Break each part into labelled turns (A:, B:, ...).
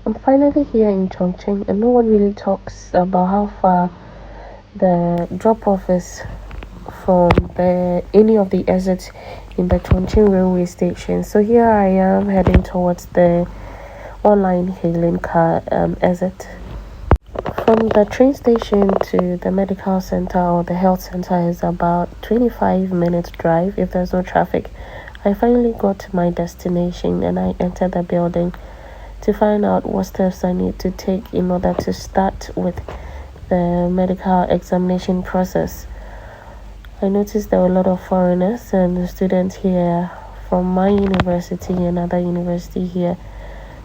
A: I'm finally here in Chongqing, and no one really talks about how far the drop-off is from any of the exits in the Chongqing railway station. So here I am heading towards the online hailing car exit. From the train station to the medical center or the health center is about 25 minutes drive if there's no traffic. I finally got to my destination and I entered the building to find out what steps I need to take in order to start with the medical examination process. I noticed there were a lot of foreigners and students here from my university and other university here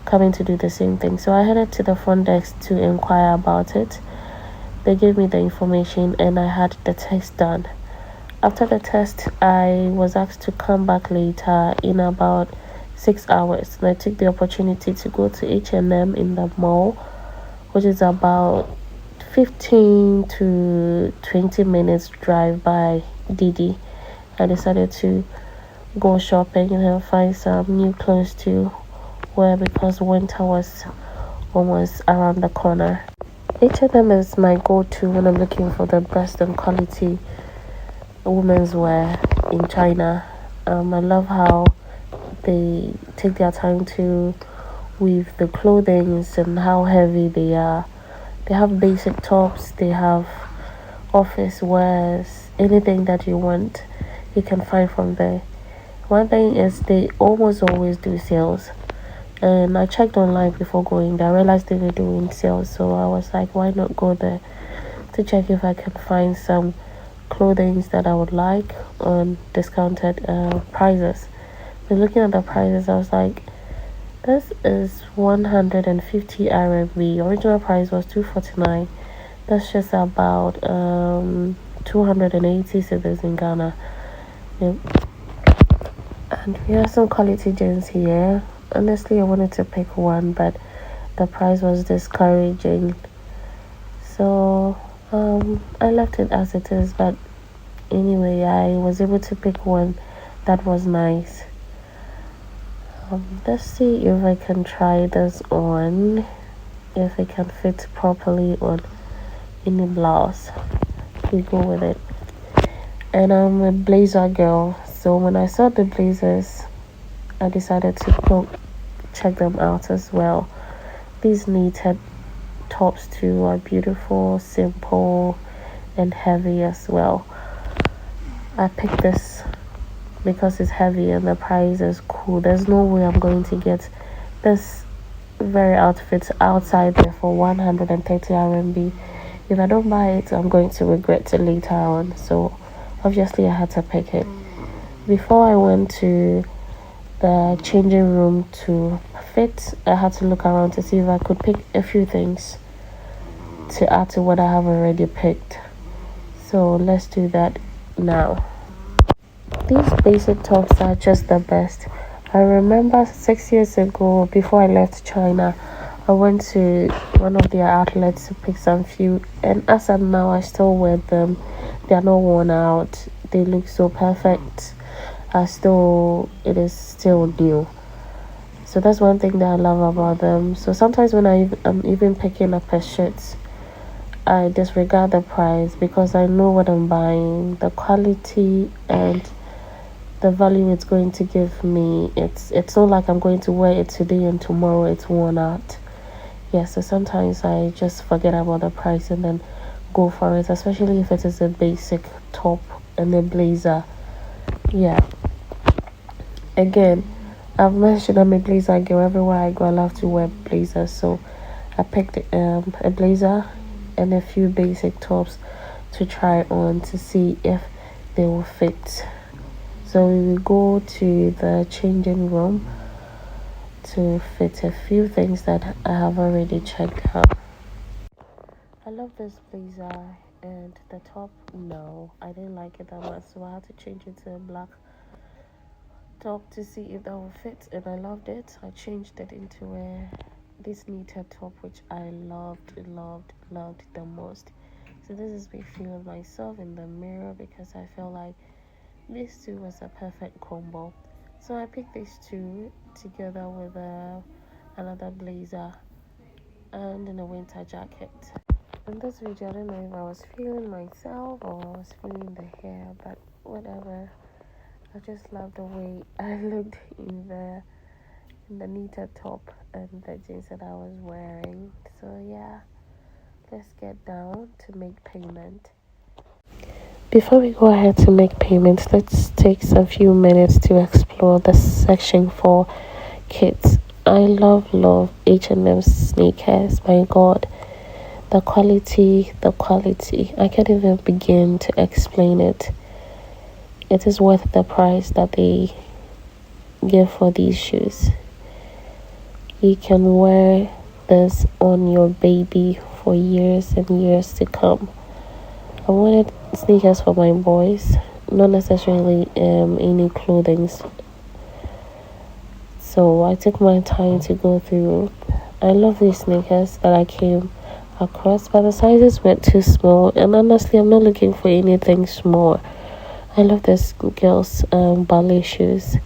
A: coming to do the same thing. So I headed to the front desk to inquire about it. They gave me the information and I had the test done. After the test, I was asked to come back later in about 6 hours, and I took the opportunity to go to H&M in the mall, which is about 15 to 20 minutes drive by Didi. I decided to go shopping and find some new clothes to wear because winter was almost around the corner. H&M is my go-to when I'm looking for the best and quality women's wear in China. I love how they take their time to weave the clothing and how heavy they are. They have basic tops, they have office wears, anything that you want you can find from there. One thing is they almost always do sales, and I checked online before going there. I realized they were doing sales, so I was like, why not go there to check if I can find some clothing that I would like on discounted prices. But looking at the prices, I was like, this is 150 RMB. Original price was 249. That's just about 280 cedis in Ghana. Yep. And we have some quality jeans here. Honestly, I wanted to pick one, but the price was discouraging. So I left it as it is. But anyway, I was able to pick one that was nice. Let's see if I can try this on, if it can fit properly on any blouse. We go with it. And I'm a blazer girl, so when I saw the blazers, I decided to go check them out as well. These knitted tops too are beautiful, simple, and heavy as well. I picked this because it's heavy and the price is cool. There's no way I'm going to get this very outfit outside there for 130 RMB. If I don't buy it, I'm going to regret it later on. So obviously I had to pick it. Before I went to the changing room to fit, I had to look around to see if I could pick a few things to add to what I have already picked. So let's do that now. These basic tops are just the best. I remember 6 years ago, before I left China, I went to one of their outlets to pick some few, and as of now, I still wear them. They are not worn out. They look so perfect, as though it is still new. So that's one thing that I love about them. So sometimes when I'm even picking up a shirt, I disregard the price because I know what I'm buying, the quality and the value it's going to give me. It's not like I'm going to wear it today and tomorrow it's worn out. Yeah, so sometimes I just forget about the price and then go for it, especially if it is a basic top and a blazer. Yeah. Again, I've mentioned I'm a blazer girl. Everywhere I go, I love to wear blazers. So I picked a blazer and a few basic tops to try on to see if they will fit. So we will go to the changing room to fit a few things that I have already checked out. I love this blazer and the top, no, I didn't like it that much, so I had to change it to a black top to see if that will fit, and I loved it. I changed it into this knitted top, which I loved the most. So this is me feeling myself in the mirror because I feel like these two was a perfect combo. So I picked these two together with another blazer and in a winter jacket. In this video, I don't know if I was feeling myself or I was feeling the hair, but whatever. I just love the way I looked in the knitted top and the jeans that I was wearing. So yeah, let's get down to make payment. Before we go ahead to make payments, let's take a few minutes to explore the section for kids. I love H&M sneakers. My God, the quality. I can't even begin to explain it. It is worth the price that they give for these shoes. You can wear this on your baby for years and years to come. I wanted sneakers for my boys, not necessarily any clothing. So I took my time to go through. I love these sneakers that I came across, but the sizes were too small, and honestly I'm not looking for anything small. I love this girls ballet shoes.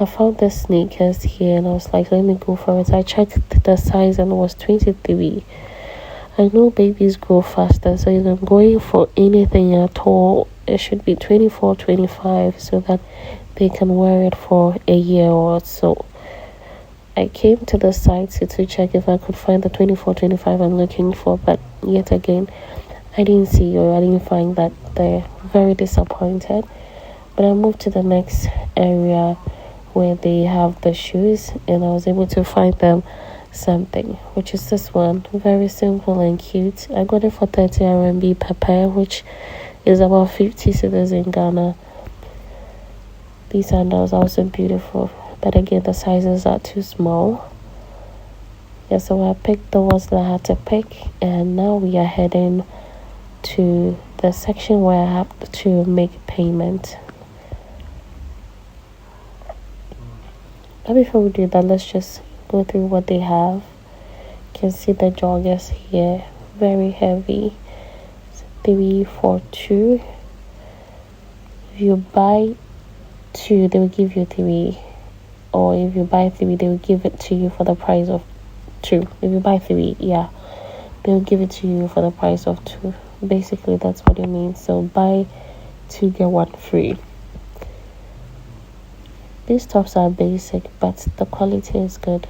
A: I found the sneakers here and I was like, let me go for it. I checked the size and it was 23. I know babies grow faster, so if I'm going for anything at all, it should be 24, 25 so that they can wear it for a year or so. I came to the site to check if I could find the 24, 25 I'm looking for, but yet again, I didn't see or I didn't find that there. Very disappointed. But I moved to the next area where they have the shoes and I was able to find them something, which is this one. Very simple and cute. I got it for 30 RMB per pair, which is about 50 cedis in Ghana. These sandals are also beautiful, but again the sizes are too small. Yeah, so I picked the ones that I had to pick, and now we are heading to the section where I have to make payment. But before we do that, let's just go through what they have. You can see the joggers here, very heavy. 3 for 2. If you buy 2, they will give you 3, or if you buy 3, they will give it to you for the price of 2. If you buy 3, yeah, they will give it to you for the price of 2. Basically that's what it means. So buy 2 get 1 free. These tops are basic, but the quality is good.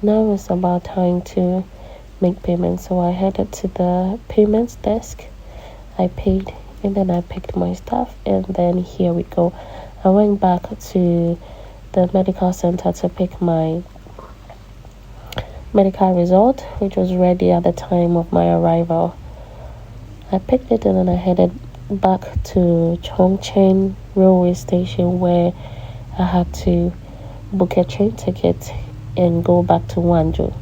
A: Now it's about time to make payment, so I headed to the payments desk. I paid and then I picked my stuff, and then here we go. I went back to the medical center to pick my medical result, which was ready at the time of my arrival. I picked it and then I headed back to Chongqing railway station, where I had to book a train ticket and go back to Wanzhou.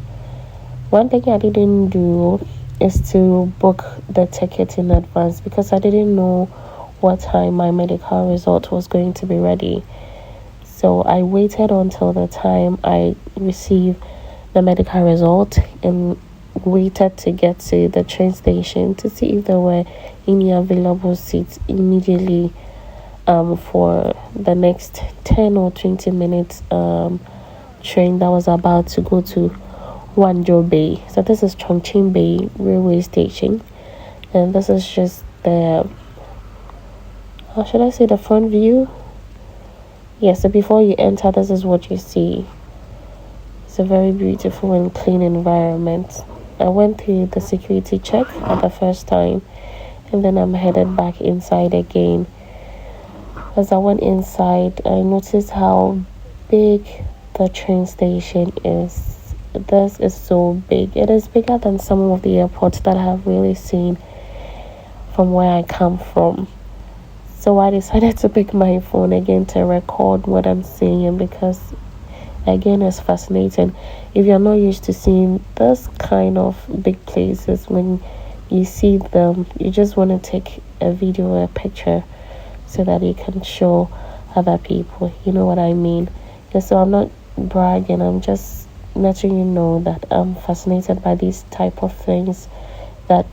A: One thing I didn't do is to book the ticket in advance because I didn't know what time my medical result was going to be ready. So I waited until the time I received the medical result and waited to get to the train station to see if there were any available seats immediately for the next 10 or 20 minutes train that was about to go to Wanzhou Bay. So this is Chongqing Bay railway station, and this is just the, how should I say, the front view. Yes, so before you enter, this is what you see. It's a very beautiful and clean environment. I went through the security check at the first time, and then I'm headed back inside again. As I went inside, I noticed how big the train station is. This is so big. It is bigger than some of the airports that I have really seen from where I come from. So I decided to pick my phone again to record what I'm seeing, because again, it's fascinating. If you're not used to seeing this kind of big places, when you see them, you just want to take a video or a picture so that you can show other people. You know what I mean? Yeah, so I'm not bragging, I'm just letting you know that I'm fascinated by these type of things, that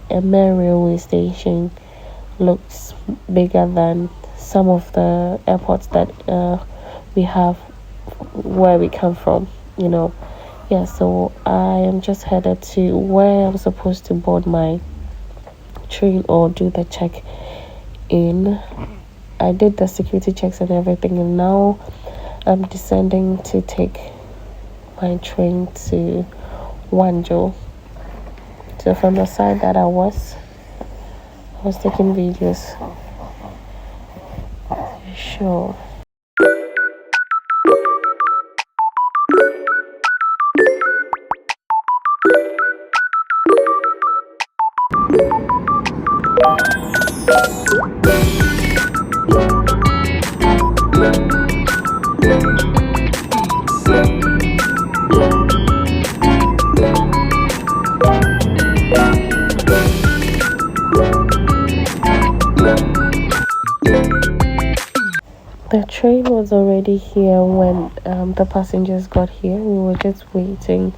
A: a mere railway station looks bigger than some of the airports that we have where we come from, you know. Yeah, so I am just headed to where I'm supposed to board my train or do the check in. I did the security checks and everything, and now I'm descending to take my train to Wanzhou. So from the side that I was taking videos. Sure. The train was already here when the passengers got here. We were just waiting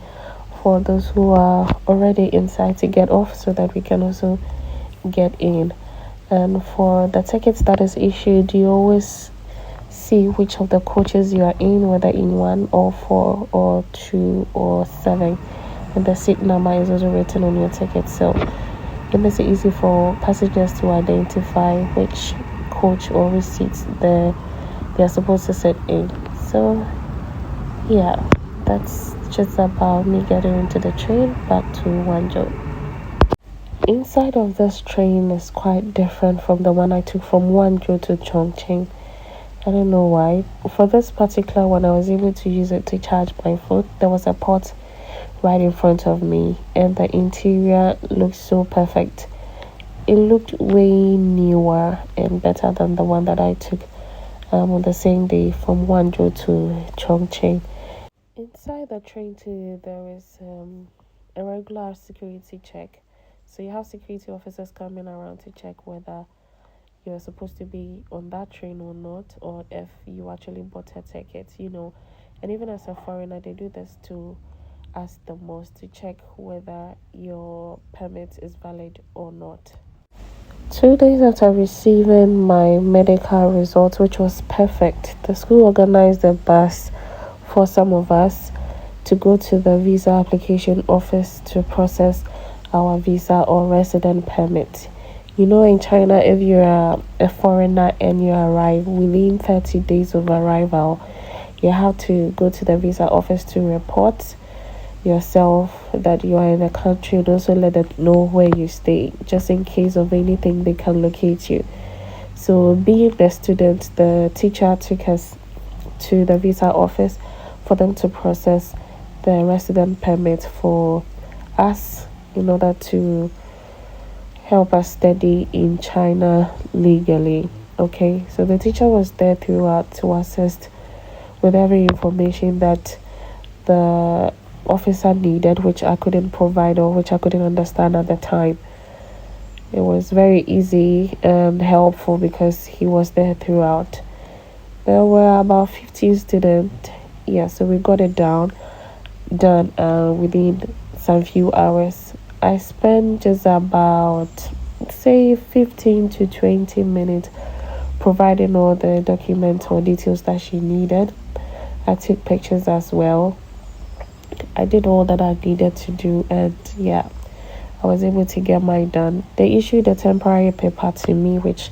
A: for those who are already inside to get off so that we can also get in. And for the tickets that is issued, you always see which of the coaches you are in, whether in 1 or 4 or 2 or 7, and the seat number is also written on your ticket. So it makes it easy for passengers to identify which coach or which seats they're supposed to sit in. So yeah, that's just about me getting into the train back to Wanzhou. Inside of this train is quite different from the one I took from Wanzhou to Chongqing. I don't know why. For this particular one, I was able to use it to charge my phone. There was a port right in front of me, and the interior looked so perfect. It looked way newer and better than the one that I took on the same day from Wanzhou to Chongqing. Inside the train too, there is a regular security check. So you have security officers coming around to check whether you're supposed to be on that train or not, or if you actually bought a ticket, you know. And even as a foreigner, they do this to us the most, to check whether your permit is valid or not. 2 days after receiving my medical results, which was perfect, the school organized a bus for some of us to go to the visa application office to process our visa or resident permit. You know, in China, if you are a foreigner and you arrive within 30 days of arrival, you have to go to the visa office to report yourself that you are in the country, and also let them know where you stay, just in case of anything they can locate you. So being the student, the teacher took us to the visa office for them to process the resident permit for us in order to help us study in China legally. Okay, so the teacher was there throughout to assist with every information that the officer needed, which I couldn't provide or which I couldn't understand at the time. It was very easy and helpful because he was there throughout. There were about 15 students. Yeah, so we got it done within some few hours. I spent just about say 15 to 20 minutes providing all the documents or details that she needed. I took pictures as well. I did all that I needed to do, and yeah, I was able to get mine done. They issued a temporary paper to me, which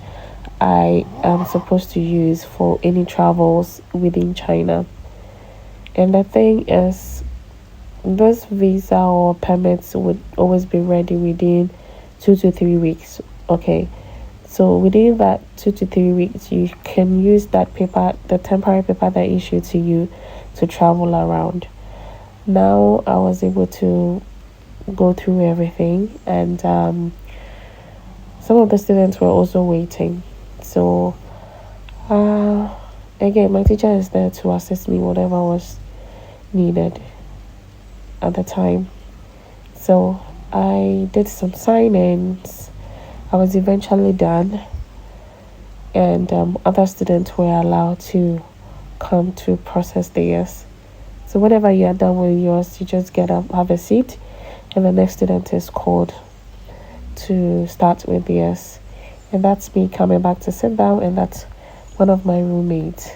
A: I am supposed to use for any travels within China. And the thing is, this visa or permits would always be ready within 2 to 3 weeks. Okay, so within that 2 to 3 weeks, you can use that paper, the temporary paper that issued to you, to travel around. Now I was able to go through everything, and some of the students were also waiting. So uh, again, my teacher is there to assist me whatever was needed at the time. So I did some signings. I was eventually done, and other students were allowed to come to process theirs. So whenever you are done with yours, you just get up, have a seat, and the next student is called to start with theirs. And that's me coming back to sit down, and that's one of my roommates.